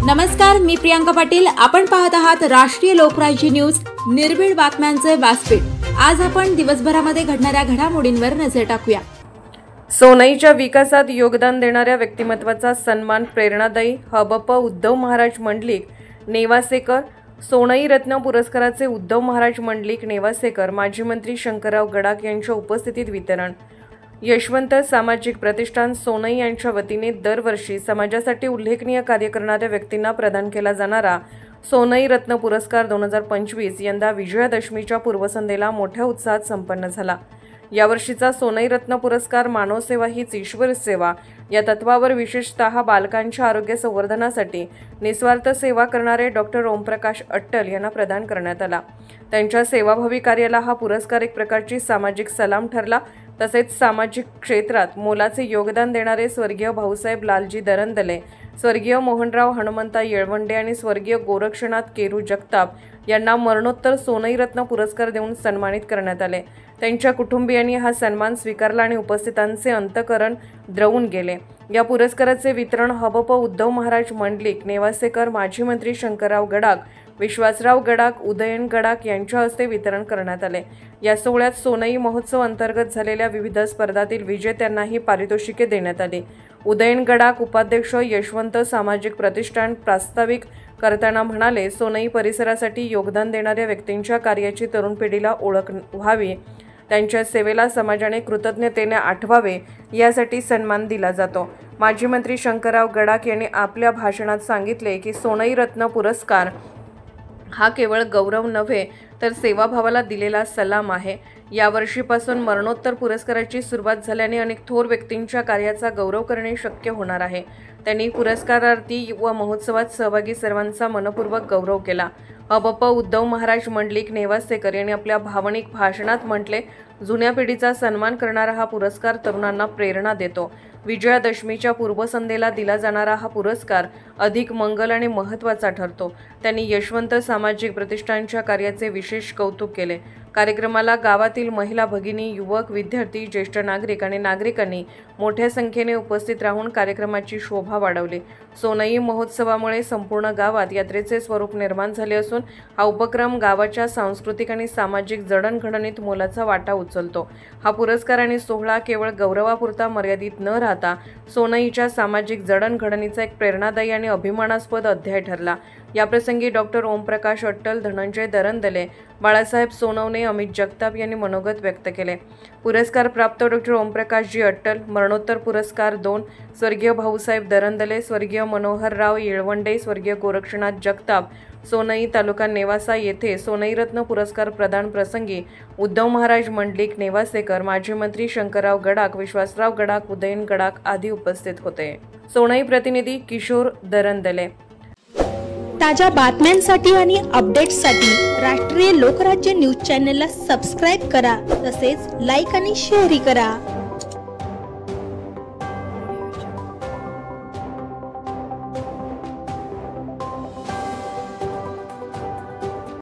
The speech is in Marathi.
नमस्कार, मी प्रियांका पाटील। आपण पाहत आहात राष्ट्रीय लोकराज्य न्यूज, निर्भीड बातम्यांचे व्यासपीठ। आज आपण दिवसभरामध्ये घडणाऱ्या घडामोडींवर नजर टाकूया। सोनईच्या विकासात योगदान देणाऱ्या व्यक्तिमत्वाचा सन्मान प्रेरणादायी हबप उद्धव महाराज मंडलिक नेवासेकर। सोनई रत्न पुरस्काराचे उद्धव महाराज मंडलिक नेवासेकर माजी मंत्री शंकरराव गडाख यांच्या उपस्थितीत वितरण। यशवंत सामाजिक प्रतिष्ठान सोनई यांच्या वतीने दरवर्षी समाजासाठी उल्लेखनीय कार्य करणाऱ्या व्यक्तींना प्रदान केला जाणारा सोनई रत्न पुरस्कार 2025 यंदा विजयादशमीच्या पूर्वसंध्येला मोठ्या उत्साहात संपन्न झाला। यावर्षीचा सोनई रत्न पुरस्कार मानव सेवा हीच ईश्वर सेवा या तत्वावर विशेषतः बालकांच्या आरोग्य संवर्धनासाठी निस्वार्थ सेवा करणारे डॉक्टर ओमप्रकाश अट्टल यांना प्रदान करण्यात आला। त्यांच्या सेवाभावी कार्याला हा पुरस्कार एक प्रकारची सामाजिक सलाम ठरला। तसेच सामाजिक क्षेत्रात मोलाचे योगदान देणारे स्वर्गीय भाऊसाहेब लालजी दरंदले, स्वर्गीय मोहनराव हनुमंता येळवंडे आणि स्वर्गीय गोरक्षनाथ केरू जगताप यांना मरणोत्तर सोनई रत्न पुरस्कार देऊन सन्मानित करण्यात आले। त्यांच्या कुटुंबियांनी हा सन्मान स्वीकारला आणि उपस्थितांचे अंतःकरण द्रवून गेले। या पुरस्काराचे वितरण हबप उद्धव महाराज मंडलिक नेवासेकर, माजी मंत्री शंकरराव गडाख, विश्वासराव गडाख, उदयन गडाख यांच्या हस्ते वितरण करण्यात आले। या सोहळ्यात सोनई महोत्सव अंतर्गत झालेल्या विविध स्पर्धातील विजेत्यांनाही पारितोषिके देण्यात आली। उदयन गडाख उपाध्यक्ष यशवंत सामाजिक प्रतिष्ठान प्रास्ताविक करताना म्हणाले, सोनई परिसरासाठी योगदान देणाऱ्या व्यक्तींच्या कार्याची तरुण पिढीला ओळख व्हावी, त्यांच्या सेवेला समाजाने कृतज्ञतेने आठवावे यासाठी सन्मान दिला जातो। माजी मंत्री शंकरराव गडाख यांनी आपल्या भाषणात सांगितले की सोनई रत्न पुरस्कार हा केवळ गौरव नव्हे तर सेवाभावाला दिलेला सलाम आहे। यावर्षीपासून मरणोत्तर पुरस्काराची सुरुवात झाल्याने अनेक थोर व्यक्तींच्या कार्याचा गौरव करणे शक्य होणार आहे। त्यांनी पुरस्कारार्थी व महोत्सवात सहभागी सर्वांचा मनपूर्वक गौरव केला। हबप उद्धव महाराज मंडलिक नेवासेकर यांनी आपल्या भावनिक भाषणात म्हटले, जुन्या पिढीचा सन्मान करणारा हा पुरस्कार तरुणांना प्रेरणा देतो। विजयादशमीच्या पूर्वसंध्येला दिला जाणारा हा पुरस्कार अधिक मंगल आणि महत्त्वाचा ठरतो। त्यांनी यशवंत सामाजिक प्रतिष्ठानच्या कार्याचे विशेष कौतुक केले। कार्यक्रमाला गावातील महिला भगिनी, युवक, विद्यार्थी, ज्येष्ठ नागरिक आणि नागरिकांनी मोठ्या संख्येने उपस्थित राहून कार्यक्रमाची शोभा वाढवली। सोनई महोत्सवामुळे संपूर्ण गावात यात्रेचे स्वरूप निर्माण झाले असून हा उपक्रम गावाच्या सांस्कृतिक आणि सामाजिक जडणघडणीत मोलाचा वाटा उचलतो। हा पुरस्कार आणि सोहळा केवळ गौरवापुरता मर्यादित न राहता सोनईच्या सामाजिक जडणघडणीचा एक प्रेरणादायी आणि अभिमानास्पद अध्याय ठरला। याप्रसंगी डॉक्टर ओमप्रकाश अट्टल, धनंजय दरंदले, बाळासाहेब सोनवणे, अमित जगताप यांनी मनोगत व्यक्त केले। पुरस्कार प्राप्त डॉक्टर ओमप्रकाशजी अट्टल, मरणोत्तर पुरस्कार 2 स्वर्गीय भाऊसाहेब दरंदले, स्वर्गीय मनोहरराव येळवंडे, स्वर्गीय गोरक्षनाथ जगताप। सोनई तालुका नेवासा येथे सोनई रत्न पुरस्कार प्रदान प्रसंगी उद्धव महाराज मंडलिक नेवासेकर, माजी मंत्री शंकरराव गडाख, विश्वासराव गडाख, उदयन गडाख आदी उपस्थित होते। सोनई प्रतिनिधी किशोर दरंदले। ताज्या बातम्यांसाठी आणि अपडेट्ससाठी राष्ट्रीय लोकराज्य न्यूज चॅनलला सबस्क्राईब करा, तसेच लाईक आणि शेअर करा।